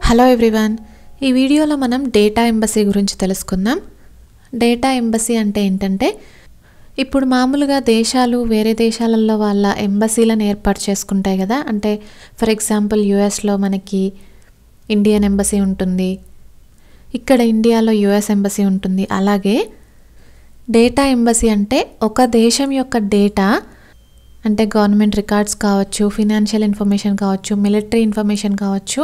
Hello everyone, ఈ వీడియోలో మనం డేటా ఎంబసీ గురించి తెలుసుకుందాం. డేటా ఎంబసీ అంటే ఏంటంటే, ఇప్పుడు మామూలుగా దేశాలు వేరే దేశాలలో వాళ్ళ ఎంబసీలను ఏర్పాటు చేసుకుంటాయి కదా. అంటే ఫర్ ఎగ్జాంపుల్ యుఎస్లో మనకి ఇండియన్ ఎంబసీ ఉంటుంది, ఇక్కడ ఇండియాలో యుఎస్ ఎంబసీ ఉంటుంది. అలాగే డేటా ఎంబసీ అంటే ఒక దేశం యొక్క డేటా అంటే గవర్నమెంట్ రికార్డ్స్ కావచ్చు, ఫినాన్షియల్ ఇన్ఫర్మేషన్ కావచ్చు, మిలిటరీ ఇన్ఫర్మేషన్ కావచ్చు,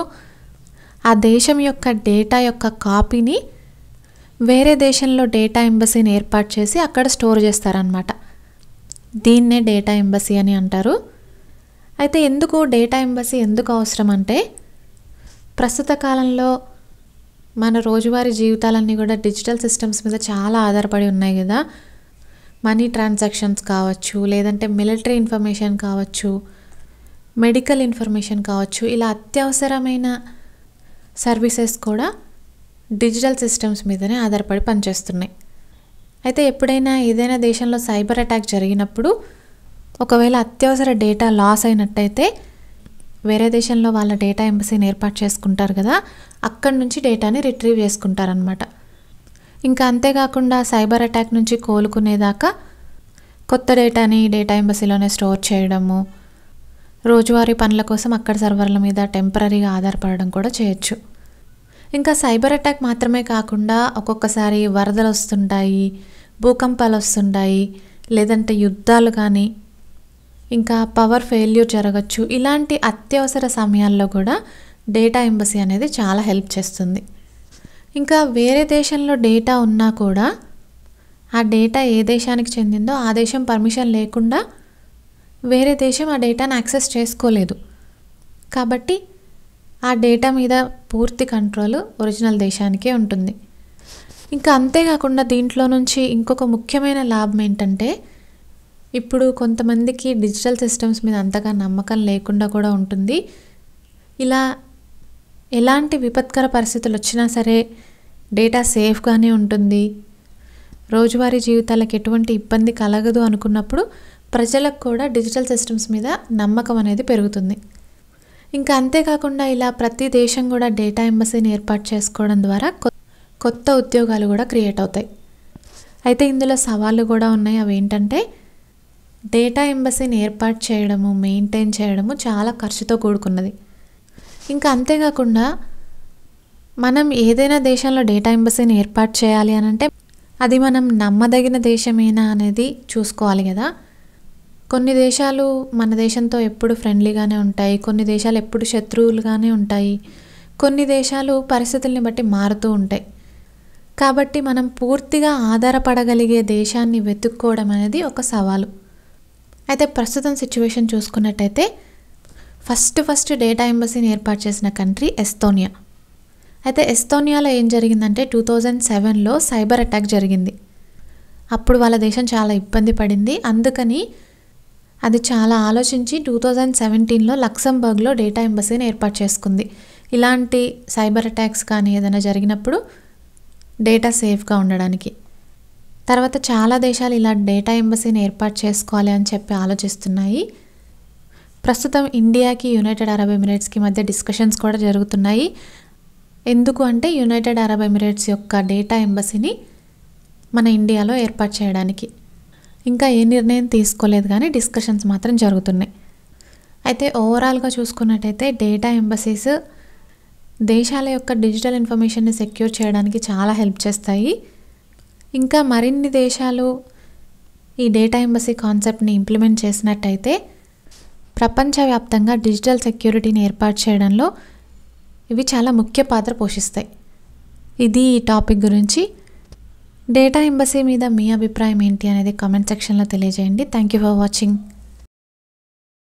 ఆ దేశం యొక్క డేటా యొక్క కాపీని వేరే దేశంలో డేటా ఎంబసీని ఏర్పాటు చేసి అక్కడ స్టోర్ చేస్తారనమాట. దీన్నే డేటా ఎంబసీ అని అంటారు. అయితే ఎందుకు డేటా ఎంబసీ ఎందుకు అవసరం అంటే, ప్రస్తుత కాలంలో మన రోజువారీ జీవితాలన్నీ కూడా డిజిటల్ సిస్టమ్స్ మీద చాలా ఆధారపడి ఉన్నాయి కదా. మనీ ట్రాన్సాక్షన్స్ కావచ్చు, లేదంటే మిలిటరీ ఇన్ఫర్మేషన్ కావచ్చు, మెడికల్ ఇన్ఫర్మేషన్ కావచ్చు, ఇలా అత్యవసరమైన సర్వీసెస్ కూడా డిజిటల్ సిస్టమ్స్ మీదనే ఆధారపడి పనిచేస్తున్నాయి. అయితే ఎప్పుడైనా ఏదైనా దేశంలో సైబర్ అటాక్ జరిగినప్పుడు ఒకవేళ అత్యవసర డేటా లాస్ అయినట్టయితే వేరే దేశంలో వాళ్ళ డేటా ఎంబసీని ఏర్పాటు చేసుకుంటారు కదా, అక్కడి నుంచి డేటాని రిట్రీవ్ చేసుకుంటారనమాట. ఇంకా అంతేకాకుండా సైబర్ అటాక్ నుంచి కోలుకునేదాకా కొత్త డేటాని డేటా ఎంబసీలోనే స్టోర్ చేయడము, రోజువారీ పనుల కోసం అక్కడ సర్వర్ల మీద టెంపరీగా ఆధారపడడం కూడా చేయొచ్చు. ఇంకా సైబర్ అటాక్ మాత్రమే కాకుండా ఒక్కొక్కసారి వరదలు వస్తుంటాయి, భూకంపాలు వస్తుంటాయి, లేదంటే యుద్ధాలు కానీ, ఇంకా పవర్ ఫెయిల్యూర్ జరగచ్చు. ఇలాంటి అత్యవసర సమయాల్లో కూడా డేటా ఎంబసీ అనేది చాలా హెల్ప్ చేస్తుంది. ఇంకా వేరే దేశంలో డేటా ఉన్నా కూడా ఆ డేటా ఏ దేశానికి చెందిందో ఆ దేశం పర్మిషన్ లేకుండా వేరే దేశం ఆ డేటాను యాక్సెస్ చేసుకోలేదు. కాబట్టి ఆ డేటా మీద పూర్తి కంట్రోల్ ఒరిజినల్ దేశానికే ఉంటుంది. ఇంకా అంతేకాకుండా దీంట్లో నుంచి ఇంకొక ముఖ్యమైన లాభం ఏంటంటే, ఇప్పుడు కొంతమందికి డిజిటల్ సిస్టమ్స్ మీద అంతగా నమ్మకం లేకుండా కూడా ఉంటుంది. ఇలా ఎలాంటి విపత్కర పరిస్థితులు వచ్చినా సరే డేటా సేఫ్గానే ఉంటుంది, రోజువారీ జీవితాలకు ఎటువంటి ఇబ్బంది కలగదు అనుకున్నప్పుడు ప్రజలకు కూడా డిజిటల్ సిస్టమ్స్ మీద నమ్మకం అనేది పెరుగుతుంది. ఇంకా అంతేకాకుండా ఇలా ప్రతి దేశం కూడా డేటా ఎంబసీని ఏర్పాటు చేసుకోవడం ద్వారా కొత్త ఉద్యోగాలు కూడా క్రియేట్ అవుతాయి. అయితే ఇందులో సవాళ్ళు కూడా ఉన్నాయి. అవి ఏంటంటే, డేటా ఎంబసీని ఏర్పాటు చేయడము, మెయింటైన్ చేయడము చాలా ఖర్చుతో కూడుకున్నది. ఇంకా అంతేకాకుండా మనం ఏదైనా దేశంలో డేటా ఎంబసీని ఏర్పాటు చేయాలి అని అంటే అది మనం నమ్మదగిన దేశమేనా అనేది చూసుకోవాలి కదా. కొన్ని దేశాలు మన దేశంతో ఎప్పుడు ఫ్రెండ్లీగానే ఉంటాయి, కొన్ని దేశాలు ఎప్పుడు శత్రువులుగానే ఉంటాయి, కొన్ని దేశాలు పరిస్థితుల్ని బట్టి మారుతూ ఉంటాయి. కాబట్టి మనం పూర్తిగా ఆధారపడగలిగే దేశాన్ని వెతుక్కోవడం అనేది ఒక సవాలు. అయితే ప్రస్తుతం సిచ్యువేషన్ చూసుకున్నట్టయితే ఫస్ట్ డేటా ఎంబసీని ఏర్పాటు చేసిన కంట్రీ ఎస్తోనియా. అయితే ఎస్తోనియాలో ఏం జరిగిందంటే 2007లో సైబర్ అటాక్ జరిగింది. అప్పుడు వాళ్ళ దేశం చాలా ఇబ్బంది పడింది. అందుకని అది చాలా ఆలోచించి 2017లో లక్సెంబర్గ్లో డేటా ఎంబసీని ఏర్పాటు చేసుకుంది. ఇలాంటి సైబర్ అటాక్స్ కానీ ఏదైనా జరిగినప్పుడు డేటా సేఫ్గా ఉండడానికి. తర్వాత చాలా దేశాలు ఇలా డేటా ఎంబసీని ఏర్పాటు చేసుకోవాలి అని చెప్పి ఆలోచిస్తున్నాయి. ప్రస్తుతం ఇండియాకి యునైటెడ్ అరబ్ ఎమిరేట్స్కి మధ్య డిస్కషన్స్ కూడా జరుగుతున్నాయి. ఎందుకు అంటే యునైటెడ్ అరబ్ ఎమిరేట్స్ యొక్క డేటా ఎంబసీని మన ఇండియాలో ఏర్పాటు చేయడానికి. ఇంకా ఏ నిర్ణయం తీసుకోలేదు కానీ డిస్కషన్స్ మాత్రం జరుగుతున్నాయి. అయితే ఓవరాల్గా చూసుకున్నట్టయితే డేటా ఎంబసీస్ దేశాల యొక్క డిజిటల్ ఇన్ఫర్మేషన్ని సెక్యూర్ చేయడానికి చాలా హెల్ప్ చేస్తాయి. ఇంకా మరిన్ని దేశాలు ఈ డేటా ఎంబసీ కాన్సెప్ట్ని ఇంప్లిమెంట్ చేసినట్టయితే ప్రపంచవ్యాప్తంగా డిజిటల్ సెక్యూరిటీని ఏర్పాటు చేయడంలో ఇవి చాలా ముఖ్య పాత్ర పోషిస్తాయి. ఇది ఈ టాపిక్ గురించి. డేటా ఎంబసీ మీద మీ అభిప్రాయం ఏంటి అనేది కామెంట్ సెక్షన్లో తెలియజేయండి. Thank you for watching.